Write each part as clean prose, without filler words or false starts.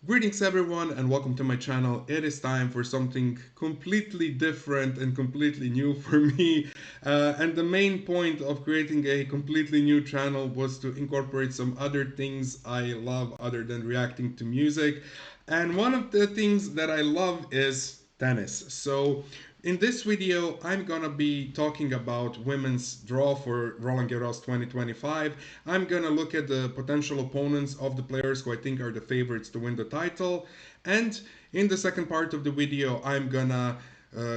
Greetings everyone and welcome to my channel. It is time for something completely different and completely new for me. And the main point of creating a completely new channel was to incorporate some other things I love other than reacting to music. And one of the things that I love is tennis. So in this video, I'm gonna be talking about women's draw for Roland Garros 2025. I'm gonna look at the potential opponents of the players who I think are the favorites to win the title. And in the second part of the video, I'm gonna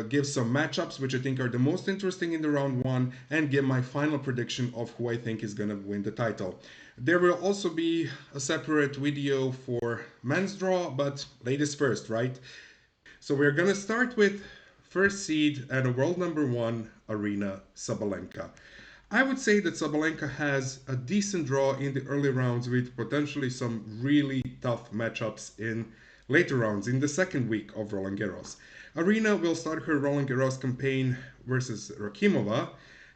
give some matchups which I think are the most interesting in the round one and give my final prediction of who I think is gonna win the title. There will also be a separate video for men's draw, but ladies first, right? So we're gonna start with first seed and a world number one, Arina Sabalenka. I would say that Sabalenka has a decent draw in the early rounds with potentially some really tough matchups in later rounds in the second week of Roland Garros. Arina will start her Roland Garros campaign versus Rakimova.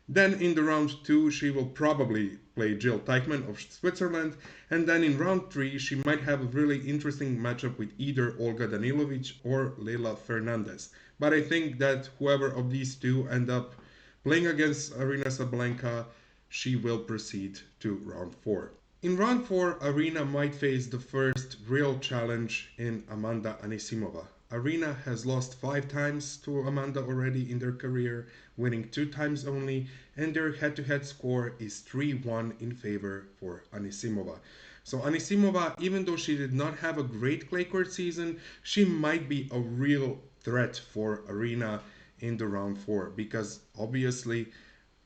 Then in the round two, she will probably play Jill Teichmann of Switzerland. And then in round three, she might have a really interesting matchup with either Olga Danilovic or Leila Fernandez. But I think that whoever of these two end up playing against Arina Sabalenka, she will proceed to round four. In round four, Arina might face the first real challenge in Amanda Anisimova. Arina has lost 5 times to Amanda already in their career, winning 2 times only, and their head to head score is 3-1 in favor for Anisimova. So, Anisimova, even though she did not have a great clay court season, she might be a real threat for Arina in the round four because obviously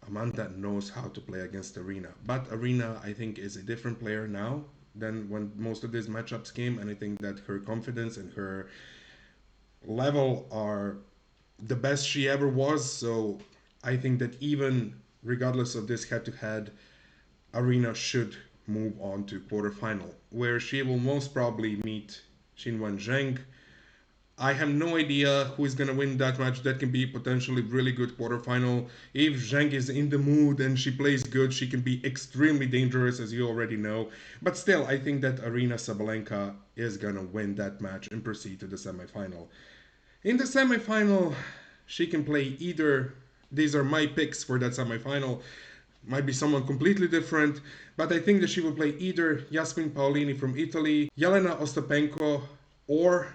Amanda knows how to play against Arena. But Arena, I think, is a different player now than when most of these matchups came, and I think that her confidence and her level are the best she ever was. So I think that even regardless of this head to head, Arena should move on to quarterfinal, where she will most probably meet Xinwen Zheng. I have no idea who is going to win that match. That can be potentially really good quarterfinal. If Zheng is in the mood and she plays good, she can be extremely dangerous, as you already know. But still, I think that Arina Sabalenka is going to win that match and proceed to the semifinal. In the semifinal, she can play either. These are my picks for that semifinal. Might be someone completely different, but I think that she will play either Yasmin Paolini from Italy, Jelena Ostapenko, or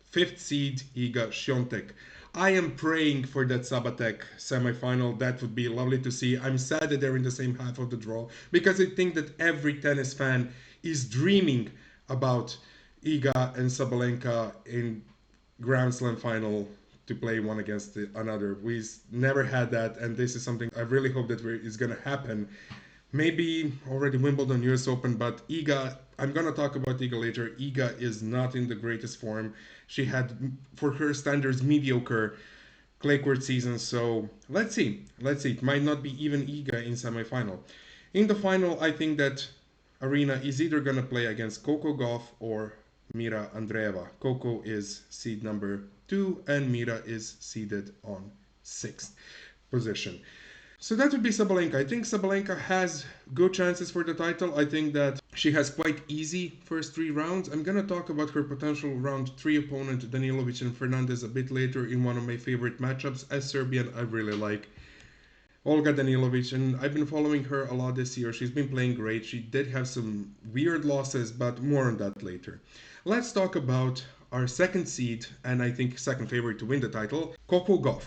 fifth seed Iga Świątek. I am praying for that Sabatek semifinal. That would be lovely to see. I'm sad that they're in the same half of the draw because I think that every tennis fan is dreaming about Iga and Sabalenka in Grand Slam final to play one against another. We never had that, and this is something I really hope that is going to happen. Maybe already Wimbledon, US Open, but Iga, I'm going to talk about Iga later. Iga is not in the greatest form. She had, for her standards, mediocre clay court season. So let's see. Let's see. It might not be even Iga in semifinal. In the final, I think that Arena is either going to play against Coco Gauff or Mira Andreeva. Coco is seed number 2 and Mira is seeded on 6th position. So that would be Sabalenka. I think Sabalenka has good chances for the title. I think that she has quite easy first 3 rounds. I'm gonna talk about her potential round 3 opponent Danilovic and Fernandez a bit later in one of my favorite matchups. As Serbian, I really like Olga Danilovic, and I've been following her a lot this year. She's been playing great. She did have some weird losses, but more on that later. Let's talk about our second seed, and I think second favorite to win the title, Coco Gauff.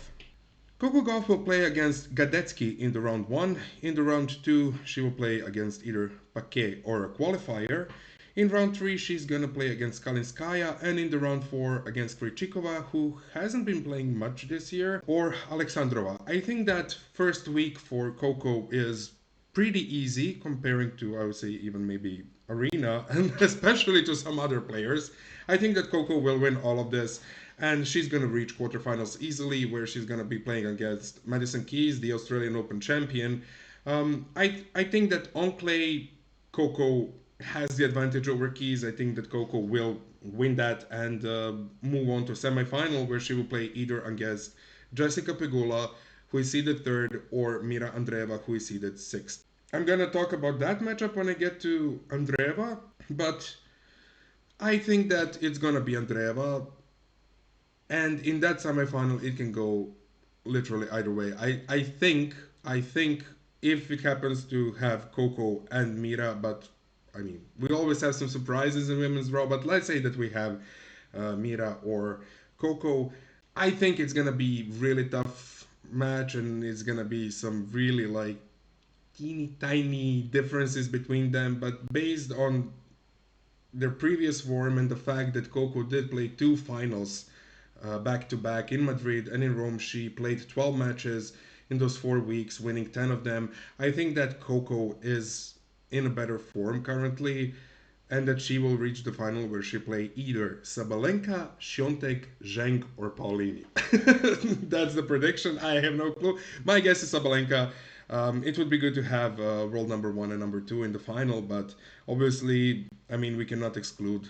Coco Gauff will play against Gadetsky in the round 1. In the round 2, she will play against either Paquet or a qualifier. In round 3, she's gonna play against Kalinskaya, and in the round 4 against Krejcikova, who hasn't been playing much this year, or Alexandrova. I think that first week for Coco is pretty easy comparing to, I would say, even maybe Arena, and especially to some other players. I think that Coco will win all of this, and she's going to reach quarterfinals easily, where she's going to be playing against Madison Keys, the Australian Open champion. I think that on clay, Coco has the advantage over Keys. I think that Coco will win that and move on to semifinal, where she will play either against Jessica Pegula, who is seeded third, or Mira Andreeva, who is seeded sixth. I'm gonna talk about that matchup when I get to Andreeva, but I think that it's gonna be Andreeva, and in that semifinal, it can go literally either way. I think if it happens to have Coco and Mira, but I mean, we always have some surprises in women's draw. But let's say that we have Mira or Coco. I think it's gonna be really tough match, and it's gonna be some really like teeny tiny differences between them. But based on their previous form and the fact that Coco did play two finals back to back in Madrid and in Rome. She played 12 matches in those 4 weeks, winning 10 of them. I think that Coco is in a better form currently and that she will reach the final where she play either Sabalenka, Świątek, Zheng, or Paulini. That's the prediction. I have no clue. My guess is Sabalenka. It would be good to have world number one and number two in the final, but obviously, I mean, we cannot exclude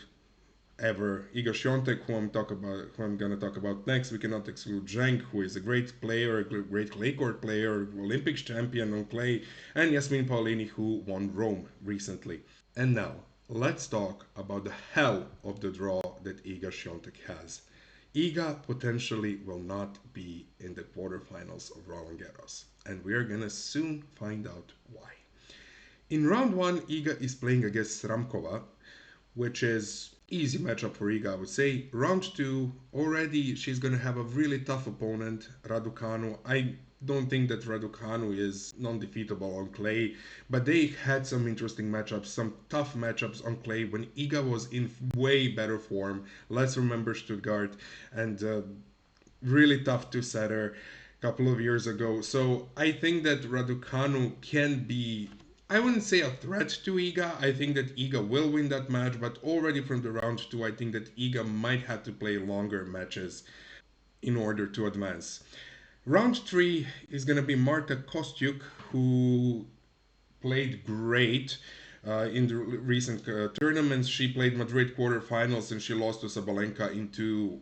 ever Igor Świątek, who I'm gonna talk about next. We cannot exclude Zheng, who is a great player, a great clay court player, Olympics champion on clay, and Yasmin Paolini, who won Rome recently. And now, let's talk about the hell of the draw that Iga Świątek has. Iga potentially will not be in the quarterfinals of Roland Garros, and we are gonna soon find out why. In round one, Iga is playing against Ramkova, which is easy matchup for Iga, I would say. Round two, already she's gonna have a really tough opponent, Raducanu. I don't think that Raducanu is non-defeatable on clay, but they had some interesting matchups, some tough matchups on clay when Iga was in way better form. Let's remember Stuttgart and really tough two-setter a couple of years ago. So I think that Raducanu can be, I wouldn't say a threat to Iga. I think that Iga will win that match, but already from the round two, I think that Iga might have to play longer matches in order to advance. Round three is going to be Marta Kostyuk, who played great in the recent tournaments. She played Madrid quarterfinals and she lost to Sabalenka into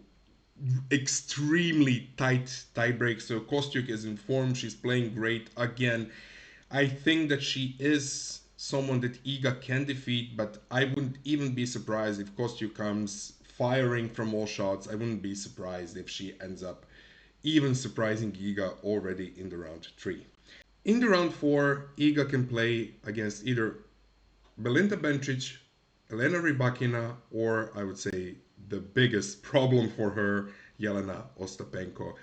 extremely tight tie break. So Kostyuk is in form. She's playing great again. I think that she is someone that Iga can defeat, but I wouldn't even be surprised if Kostyuk comes firing from all shots. I wouldn't be surprised if she ends up even surprising Iga already in the round three. In the round four, Iga can play against either Belinda Bencic, Elena Rybakina, or I would say the biggest problem for her, Yelena Ostapenko.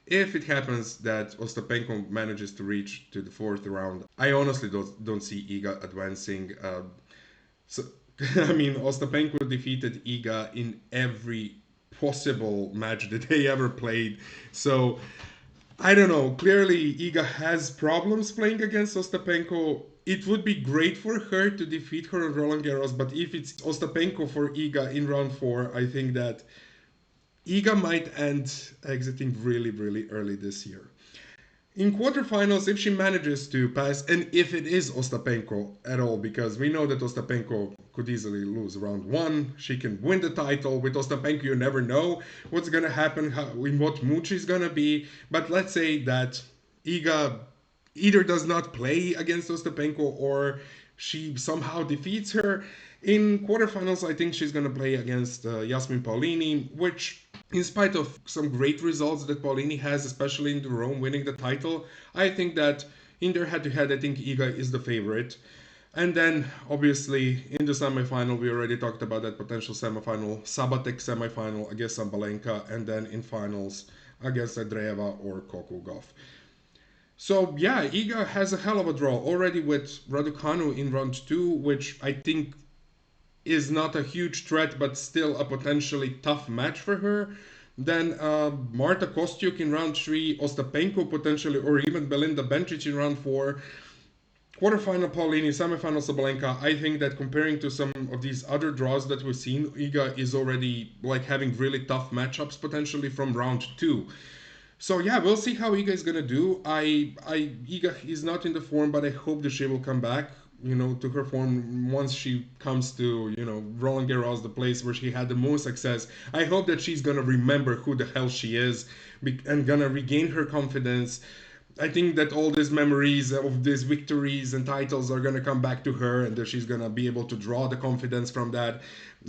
If it happens that Ostapenko manages to reach to the fourth round, I honestly don't see Iga advancing. So, I mean, Ostapenko defeated Iga in every possible match that they ever played. So I don't know. Clearly, Iga has problems playing against Ostapenko. It would be great for her to defeat her on Roland Garros, but if it's Ostapenko for Iga in round four, I think that Iga might end exiting really, really early this year. In quarterfinals, if she manages to pass, and if it is Ostapenko at all, because we know that Ostapenko could easily lose round one, she can win the title. With Ostapenko, you never know what's gonna happen, in what mood she's gonna be. But let's say that Iga either does not play against Ostapenko or she somehow defeats her. In quarterfinals, I think she's gonna play against Yasmin Paolini, which in spite of some great results that Paulini has, especially in the Rome winning the title, I think that in their head-to-head, I think Iga is the favorite. And then, obviously, in the semifinal, we already talked about that potential semifinal, Sabatek semifinal against Sabalenka, and then in finals against Andreeva or Coco Gauff. So yeah, Iga has a hell of a draw already with Raducanu in round two, which I think is not a huge threat, but still a potentially tough match for her. Then Marta Kostyuk in round three, Ostapenko potentially, or even Belinda Bencic in round four. Quarterfinal Paulini, semifinal Sabalenka. I think that comparing to some of these other draws that we've seen, Iga is already like having really tough matchups potentially from round two. So yeah, we'll see how Iga is gonna do. Iga is not in the form, but I hope that she will come back, to her form once she comes to, Roland Garros, the place where she had the most success. I hope that she's gonna remember who the hell she is and gonna regain her confidence. I think that all these memories of these victories and titles are gonna come back to her, and that she's gonna be able to draw the confidence from that.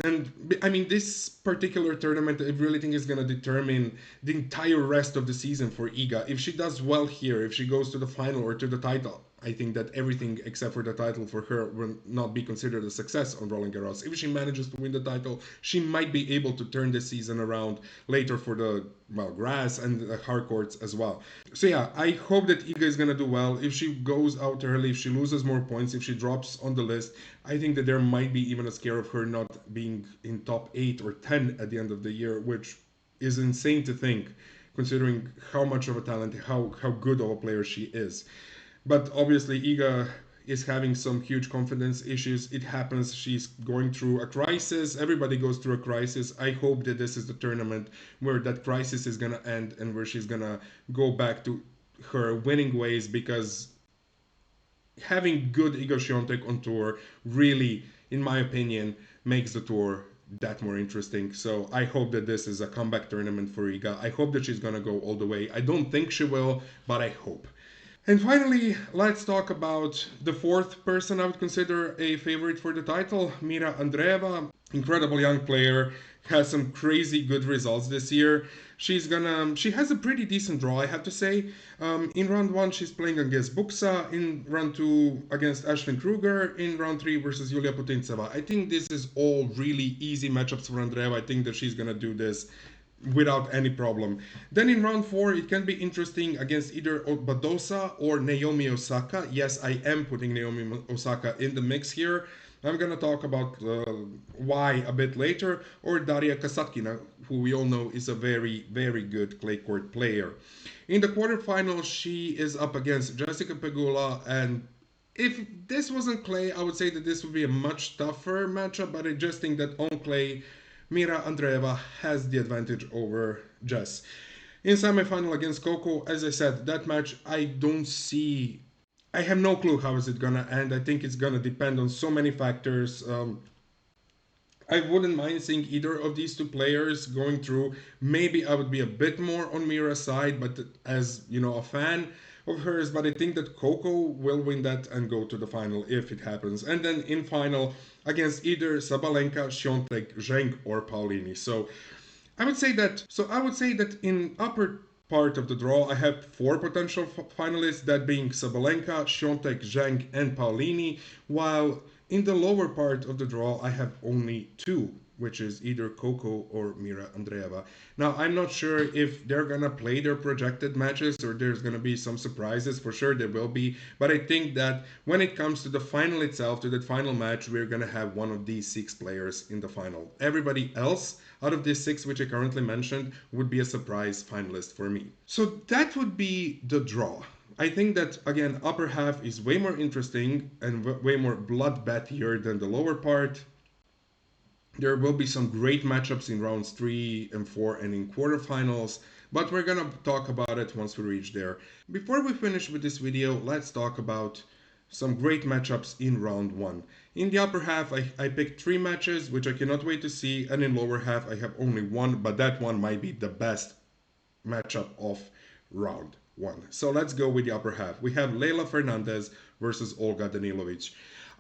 And I mean, this particular tournament, I really think is gonna determine the entire rest of the season for Iga. If she does well here, if she goes to the final or to the title, I think that everything except for the title for her will not be considered a success on Roland Garros. If she manages to win the title, she might be able to turn the season around later for the well grass and the hard courts as well. So yeah, I hope that Iga is gonna do well. If she goes out early, if she loses more points, if she drops on the list, I think that there might be even a scare of her not being in top 8 or 10 at the end of the year, which is insane to think, considering how much of a talent, how good of a player she is. But obviously, Iga is having some huge confidence issues. It happens. She's going through a crisis. Everybody goes through a crisis. I hope that this is the tournament where that crisis is going to end and where she's going to go back to her winning ways, because having good Iga Świątek on tour really, in my opinion, makes the tour that more interesting. So I hope that this is a comeback tournament for Iga. I hope that she's going to go all the way. I don't think she will, but I hope. And finally, let's talk about the fourth person I would consider a favorite for the title, Mira Andreeva. Incredible young player, has some crazy good results this year. She has a pretty decent draw, I have to say. In round one, she's playing against Buxa. In round two, against Ashlyn Kruger. In round three, versus Yulia Putintseva. I think this is all really easy matchups for Andreeva. I think that she's gonna do this without any problem. Then in round four, it can be interesting against either Badosa or Naomi Osaka. Yes, I am putting Naomi Osaka in the mix here. I'm gonna talk about why a bit later, or Daria Kasatkina, who we all know is a very, very good clay court player. In the quarterfinals, she is up against Jessica Pegula, and if this wasn't clay, I would say that this would be a much tougher matchup, but I just think that on clay, Mira Andreeva has the advantage over Jess. In semifinal against Coco, as I said, that match I don't see. I have no clue how is it gonna end. I think it's gonna depend on so many factors. I wouldn't mind seeing either of these two players going through. Maybe I would be a bit more on Mira's side, but as you know, a fan of hers. But I think that Coco will win that and go to the final if it happens. And then in final against either Sabalenka, Świątek, Zheng, or Paulini. So I would say that. So I would say that in upper part of the draw, I have four potential finalists, that being Sabalenka, Świątek, Zheng, and Paulini, while in the lower part of the draw, I have only two, which is either Coco or Mira Andreeva. Now, I'm not sure if they're gonna play their projected matches or there's gonna be some surprises. For sure, there will be. But I think that when it comes to the final itself, to that final match, we're gonna have one of these six players in the final. Everybody else out of these six, which I currently mentioned, would be a surprise finalist for me. So that would be the draw. I think that again, upper half is way more interesting and way more bloodbathier than the lower part. There will be some great matchups in rounds 3 and 4 and in quarterfinals, but we're gonna talk about it once we reach there. Before we finish with this video, let's talk about some great matchups in round 1. In the upper half, I picked 3 matches, which I cannot wait to see, and in lower half, I have only one, but that one might be the best matchup of round 1. So let's go with the upper half. We have Leila Fernandez versus Olga Danilovic.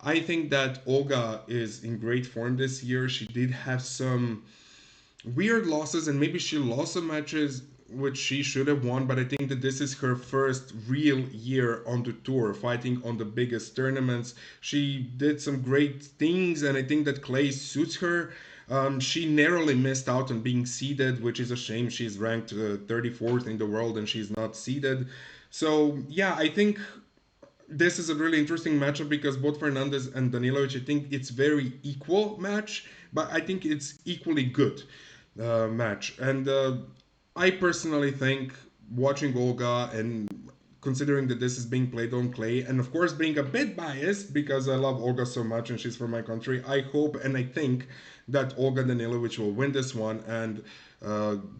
I think that Olga is in great form this year. She did have some weird losses, and maybe she lost some matches which she should have won, but I think that this is her first real year on the tour, fighting on the biggest tournaments. She did some great things, and I think that clay suits her. She narrowly missed out on being seeded, which is a shame. She's ranked 34th in the world and she's not seeded. So, yeah, I think this is a really interesting matchup because both Fernandez and Danilovic, I think it's very equal match, but I think it's equally good match. And I personally think watching Olga and considering that this is being played on clay, and of course being a bit biased because I love Olga so much and she's from my country, I hope and I think that Olga Danilovic will win this one and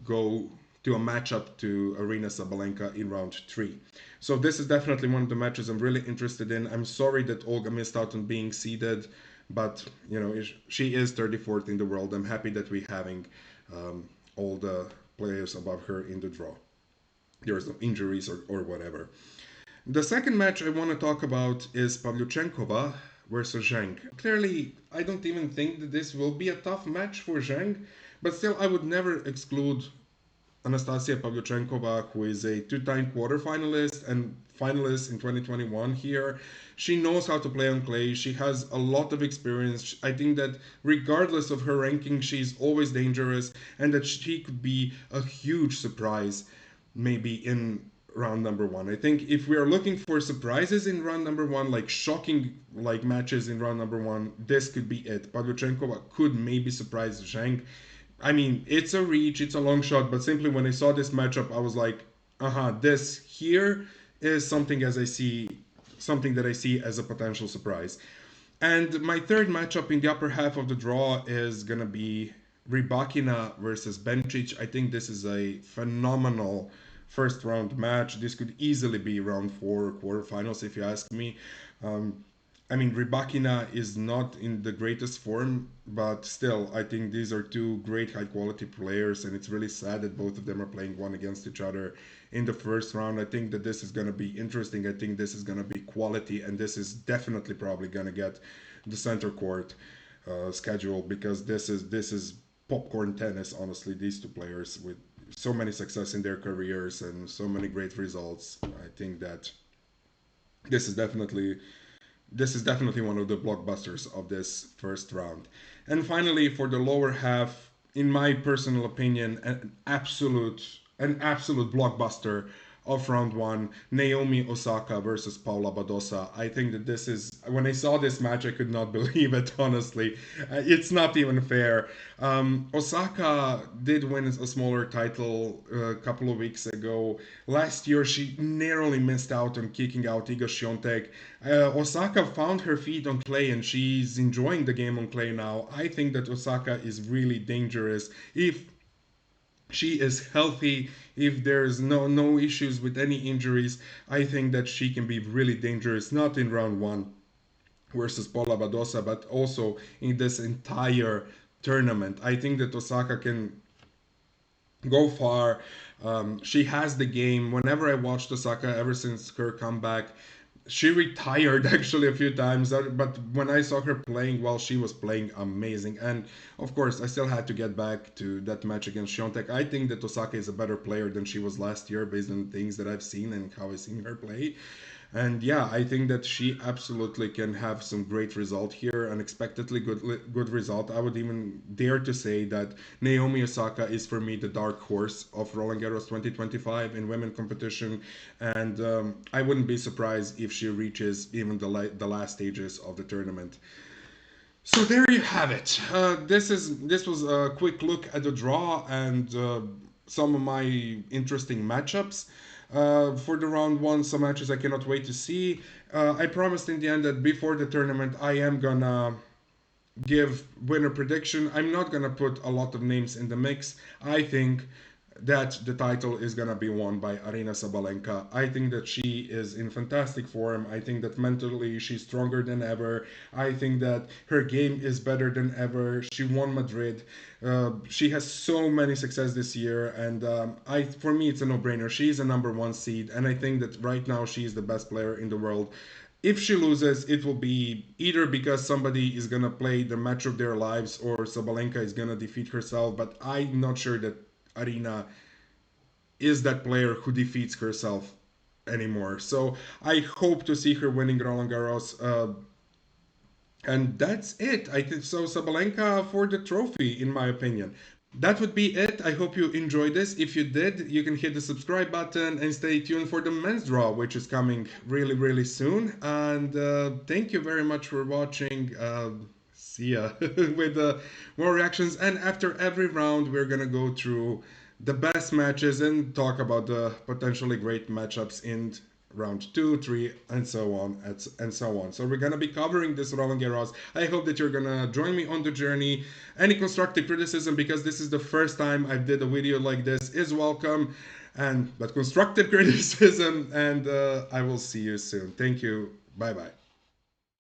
go to a matchup to Arena Sabalenka in round 3. So this is definitely one of the matches I'm really interested in. I'm sorry that Olga missed out on being seeded, but you know she is 34th in the world. I'm happy that we're having all the players above her in the draw. there's no injuries or whatever. The second match I want to talk about is Pavlyuchenkova versus Zheng. Clearly, I don't even think that this will be a tough match for Zheng, but still, I would never exclude Anastasia Pavlyuchenkova, who is a two-time quarterfinalist and finalist in 2021 here. She knows how to play on clay. She has a lot of experience. I think that regardless of her ranking, she's always dangerous and that she could be a huge surprise maybe in round number one. I think if we are looking for surprises in round number one, like shocking like matches in round number one, this could be it. Pavlyuchenkova could maybe surprise Zhang. I mean, it's a reach, it's a long shot, but simply when I saw this matchup, I was like, this here is something that I see as a potential surprise. And my third matchup in the upper half of the draw is gonna be Rybakina versus Bencic. I think this is a phenomenal first round match. This could easily be round four quarterfinals if you ask me. Um, I mean, Rybakina is not in the greatest form, but still, I think these are two great high quality players, and it's really sad that both of them are playing one against each other in the first round. I think that this is going to be interesting. I think this is going to be quality, and this is definitely probably going to get the center court schedule because this is popcorn tennis. Honestly, these two players with so many success in their careers and so many great results. I think that this is definitely this is definitely one of the blockbusters of this first round. And finally, for the lower half, in my personal opinion, an absolute blockbuster of round one, Naomi Osaka versus Paula Badosa. I think that this is, when I saw this match, I could not believe it, honestly. It's not even fair. Osaka did win a smaller title a couple of weeks ago. Last year, she narrowly missed out on kicking out Iga Świątek. Osaka found her feet on clay and she's enjoying the game on clay now. I think that Osaka is really dangerous if she is healthy, if there's no issues with any injuries. I think that she can be really dangerous, not in round one versus Paula Badosa, but also in this entire tournament. I think that Osaka can go far. She has the game. Whenever I watched Osaka ever since her comeback, she retired actually a few times, but when I saw her playing, well, she was playing amazing. And of course, I still had to get back to that match against Shiontek. I think that Osaka is a better player than she was last year based on things that I've seen and how I've seen her play. And yeah, I think that she absolutely can have some great result here, unexpectedly good result. I would even dare to say that Naomi Osaka is for me the dark horse of Roland Garros 2025 in women competition, and I wouldn't be surprised if she reaches even the last stages of the tournament. So there you have it. This was a quick look at the draw and some of my interesting matchups. For the round one, some matches I cannot wait to see. I promised in the end that before the tournament I am gonna give winner prediction. I'm not gonna put a lot of names in the mix. I think that the title is gonna be won by Arina Sabalenka. I think that she is in fantastic form. I think that mentally she's stronger than ever. I think that her game is better than ever. She won Madrid. She has so many success this year, and for me it's a no-brainer. She's a number one seed, and I think that right now she is the best player in the world. If she loses, it will be either because somebody is gonna play the match of their lives or Sabalenka is gonna defeat herself. But I'm not sure that Arina is that player who defeats herself anymore. So I hope to see her winning Roland Garros. And that's it. I think so. Sabalenka for the trophy, in my opinion. That would be it. I hope you enjoyed this. If you did, you can hit the subscribe button and stay tuned for the men's draw, which is coming really, really soon. And thank you very much for watching. See ya with more reactions. And after every round, we're gonna go through the best matches and talk about the potentially great matchups in round two, three, and so on and so on. So we're gonna be covering this Roland Garros. I hope that you're gonna join me on the journey. Any constructive criticism, because this is the first time I did a video like this, is welcome. But constructive criticism, and I will see you soon. Thank you. Bye bye.